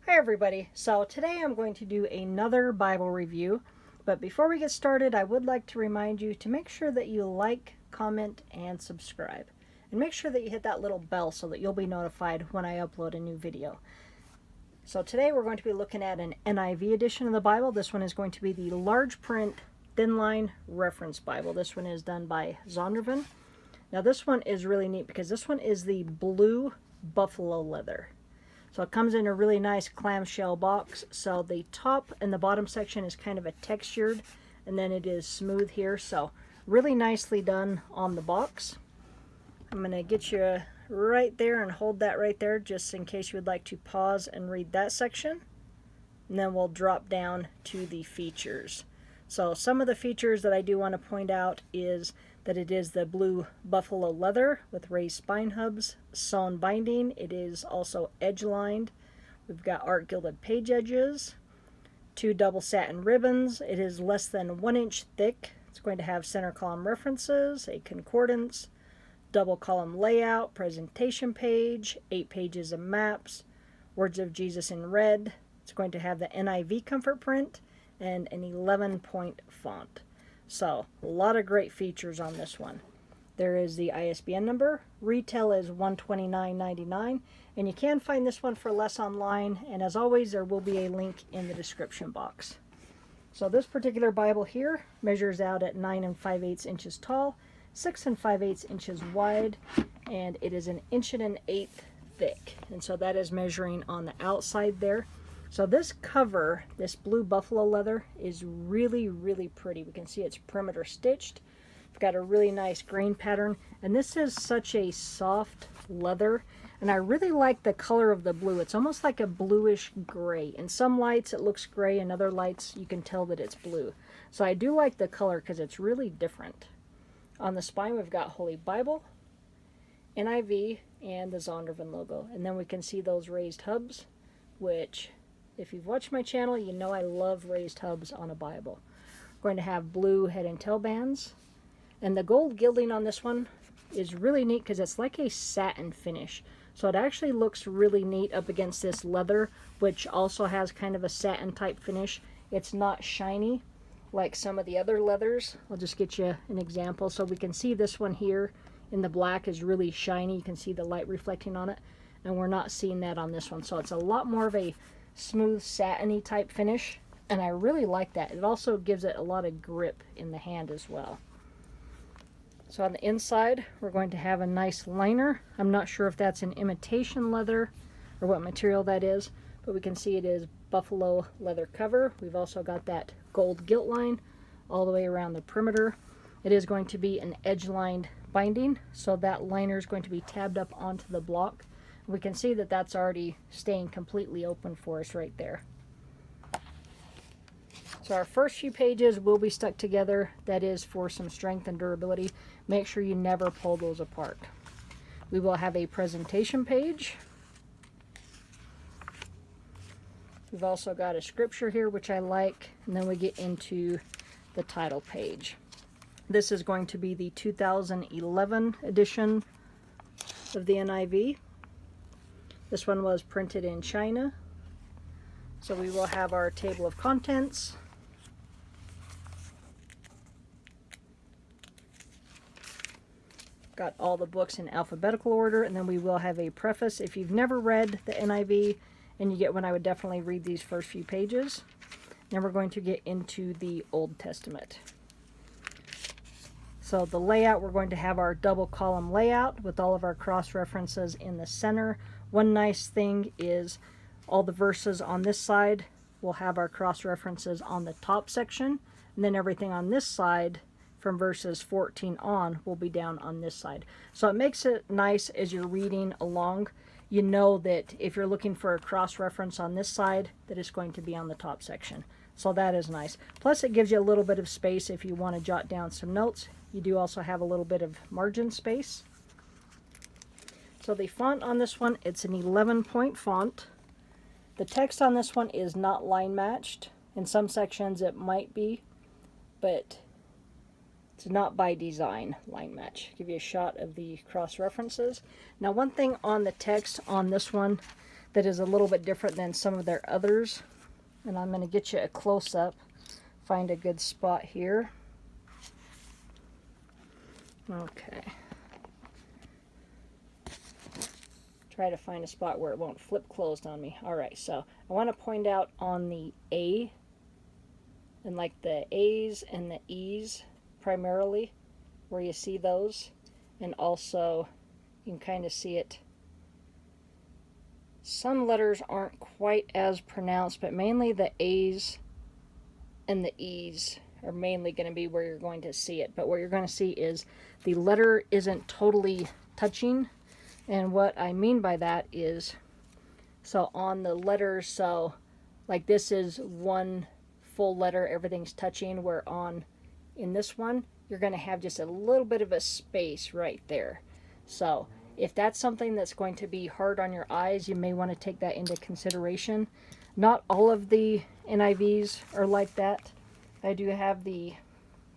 Hi everybody. So today I'm going to do another Bible review, but before we get started I would like to remind you to make sure that you like, comment, and subscribe. And make sure that you hit that little bell so that you'll be notified when I upload a new video. So today we're going to be looking at an NIV edition of the Bible. This one is going to be the large print Thinline reference Bible. This one is done by Zondervan. Now this one is really neat because this one is the blue buffalo leather. So it comes in a really nice clamshell box. So the top and the bottom section is kind of a textured, and then it is smooth here. So really nicely done on the box. I'm going to get you right there and hold that right there just in case you would like to pause and read that section. And then we'll drop down to the features. So some of the features that I do want to point out is that it is the blue buffalo leather with raised spine hubs, sewn binding. It is also edge lined. We've got art gilded page edges, 2 double satin ribbons. It is less than 1 inch thick. It's going to have center column references, a concordance, double column layout, presentation page, 8 pages of maps, words of Jesus in red. It's going to have the NIV comfort print and an 11-point font. So a lot of great features on this one. There is the ISBN number. Retail is $129.99, and you can find this one for less online, and as always there will be a link in the description box. So this particular Bible here measures out at 9 5/8 inches tall, 6 5/8 inches wide, and it is 1 1/8 inches thick, and so that is measuring on the outside there. So this cover, this blue buffalo leather, is really, really pretty. We can see it's perimeter stitched. We've got a really nice grain pattern, and this is such a soft leather, and I really like the color of the blue. It's almost like a bluish gray. In some lights it looks gray, in other lights you can tell that it's blue. So I do like the color because it's really different. On the spine we've got Holy Bible, NIV, and the Zondervan logo. And then we can see those raised hubs, which, if you've watched my channel, you know I love raised hubs on a Bible. We're going to have blue head and tail bands. And the gold gilding on this one is really neat because it's like a satin finish. So it actually looks really neat up against this leather, which also has kind of a satin type finish. It's not shiny like some of the other leathers. I'll just get you an example. So we can see this one here in the black is really shiny. You can see the light reflecting on it. And we're not seeing that on this one. So it's a lot more of a smooth satiny type finish, and I really like that. It also gives it a lot of grip in the hand as well. So on the inside we're going to have a nice liner. I'm not sure if that's an imitation leather or what material that is, but we can see it is buffalo leather cover. We've also got that gold gilt line all the way around the perimeter. It is going to be an edge lined binding, so that liner is going to be tabbed up onto the block. We can see that that's already staying completely open for us right there. So our first few pages will be stuck together. That is for some strength and durability. Make sure you never pull those apart. We will have a presentation page. We've also got a scripture here, which I like, and then we get into the title page. This is going to be the 2011 edition of the NIV. This one was printed in China. So we will have our table of contents. Got all the books in alphabetical order, and then we will have a preface. If you've never read the NIV and you get one, I would definitely read these first few pages. Then we're going to get into the Old Testament. So the layout, we're going to have our double column layout with all of our cross references in the center. One nice thing is all the verses on this side will have our cross references on the top section, and then everything on this side from verses 14 on will be down on this side. So it makes it nice as you're reading along. You know that if you're looking for a cross reference on this side, that it's going to be on the top section. So that is nice. Plus it gives you a little bit of space if you want to jot down some notes. You do also have a little bit of margin space. So the font on this one, it's an 11-point font. The text on this one is not line matched. In some sections it might be, but it's not by design line match. Give you a shot of the cross references. Now one thing on the text on this one that is a little bit different than some of their others. And I'm going to get you a close-up. Find a good spot here. Okay. Try to find a spot where it won't flip closed on me. Alright, so I want to point out on the A, and like the A's and the E's primarily, where you see those. And also, you can kind of see it. Some letters aren't quite as pronounced, but mainly the A's and the E's are mainly going to be where you're going to see it. But what you're going to see is the letter isn't totally touching. And what I mean by that is, so on the letters, so like this is one full letter, everything's touching, where in this one, you're going to have just a little bit of a space right there. So if that's something that's going to be hard on your eyes, you may want to take that into consideration. Not all of the NIVs are like that. I do have the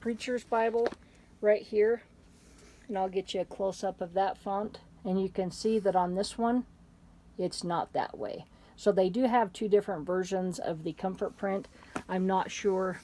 Preacher's Bible right here, and I'll get you a close-up of that font. And you can see that on this one, it's not that way. So they do have two different versions of the comfort print. I'm not sure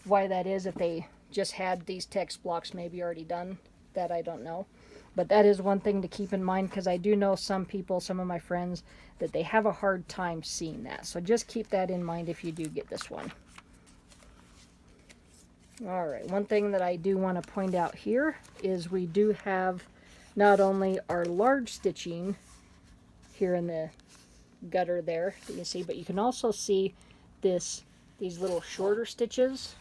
why that is. If they just had these text blocks maybe already done, that I don't know. But that is one thing to keep in mind, because I do know some people, some of my friends, that they have a hard time seeing that. So just keep that in mind if you do get this one. Alright, one thing that I do want to point out here is we do have not only our large stitching here in the gutter there that you see, but you can also see these little shorter stitches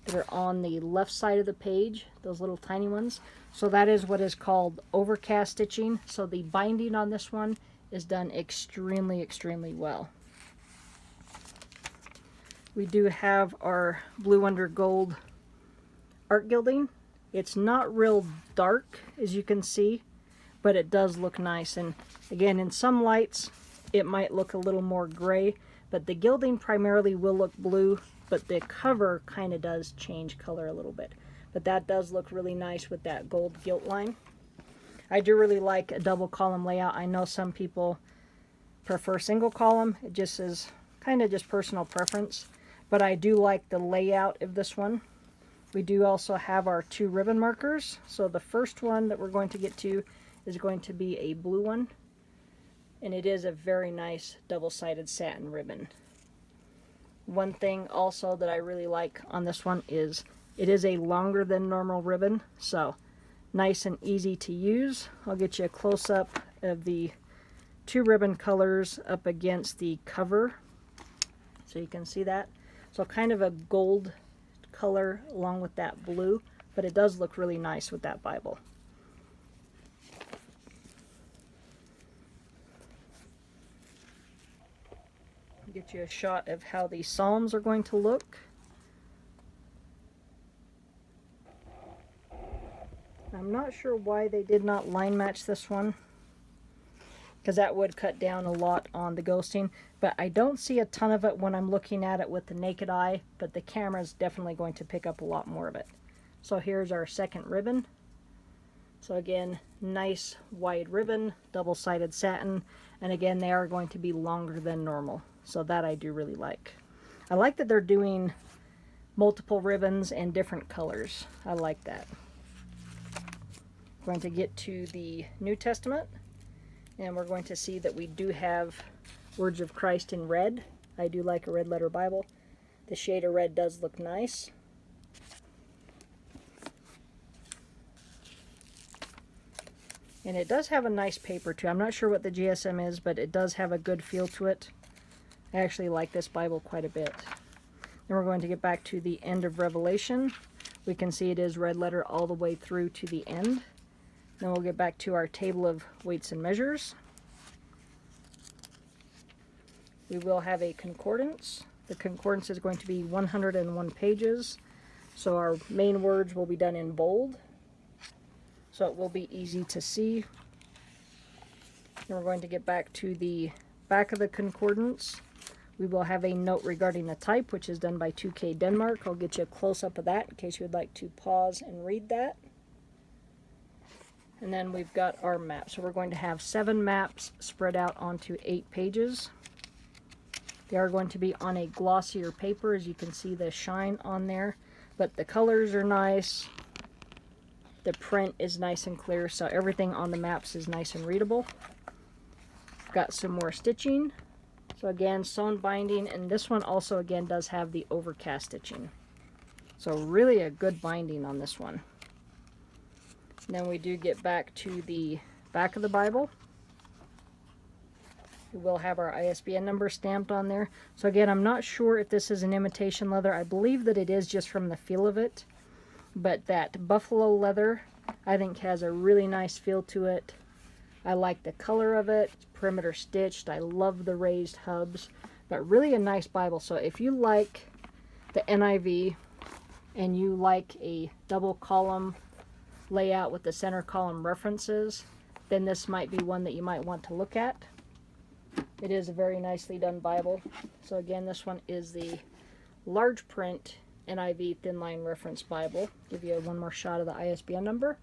that are on the left side of the page, those little tiny ones. So that is what is called overcast stitching. So the binding on this one is done extremely, extremely well. We do have our blue under gold art gilding. It's not real dark, as you can see, but it does look nice. And again, in some lights, it might look a little more gray, but the gilding primarily will look blue, but the cover kind of does change color a little bit. But that does look really nice with that gold gilt line. I do really like a double column layout. I know some people prefer single column. It just is kind of just personal preference, but I do like the layout of this one. We do also have our two ribbon markers. So the first one that we're going to get to is going to be a blue one. And it is a very nice double-sided satin ribbon. One thing also that I really like on this one is it is a longer than normal ribbon. So nice and easy to use. I'll get you a close-up of the two ribbon colors up against the cover, so you can see that. So kind of a gold color along with that blue, but it does look really nice with that Bible. Get you a shot of how the Psalms are going to look. I'm not sure why they did not line match this one, because that would cut down a lot on the ghosting, but I don't see a ton of it when I'm looking at it with the naked eye, but the camera is definitely going to pick up a lot more of it. So here's our second ribbon. So again, nice wide ribbon, double-sided satin, and again, they are going to be longer than normal, so that I do really like. I like that they're doing multiple ribbons and different colors. I like that. Going to get to the New Testament, and we're going to see that we do have Words of Christ in red. I do like a red letter Bible. The shade of red does look nice. And it does have a nice paper too. I'm not sure what the GSM is, but it does have a good feel to it. I actually like this Bible quite a bit. Then we're going to get back to the end of Revelation. We can see it is red letter all the way through to the end. Then we'll get back to our table of weights and measures. We will have a concordance. The concordance is going to be 101 pages. So our main words will be done in bold, so it will be easy to see. Then we're going to get back to the back of the concordance. We will have a note regarding the type, which is done by 2K Denmark. I'll get you a close-up of that in case you would like to pause and read that. And then we've got our map. So we're going to have 7 maps spread out onto 8 pages. They are going to be on a glossier paper, as you can see the shine on there. But the colors are nice. The print is nice and clear, so everything on the maps is nice and readable. Got some more stitching. So again, sewn binding, and this one also again does have the overcast stitching. So really a good binding on this one. And then we do get back to the back of the Bible. We will have our ISBN number stamped on there. So again, I'm not sure if this is an imitation leather. I believe that it is just from the feel of it. But that buffalo leather, I think, has a really nice feel to it. I like the color of it. It's perimeter stitched. I love the raised hubs. But really a nice Bible. So if you like the NIV and you like a double column layout with the center column references, then this might be one that you might want to look at. It is a very nicely done Bible. So again, this one is the large print NIV Thinline Reference Bible. Give you one more shot of the ISBN number,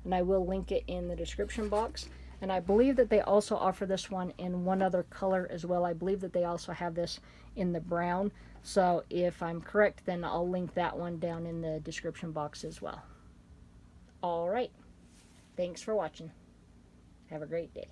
and I will link it in the description box. And I believe that they also offer this one in one other color as well. I believe that they also have this in the brown. So if I'm correct, then I'll link that one down in the description box as well. All right. Thanks for watching. Have a great day.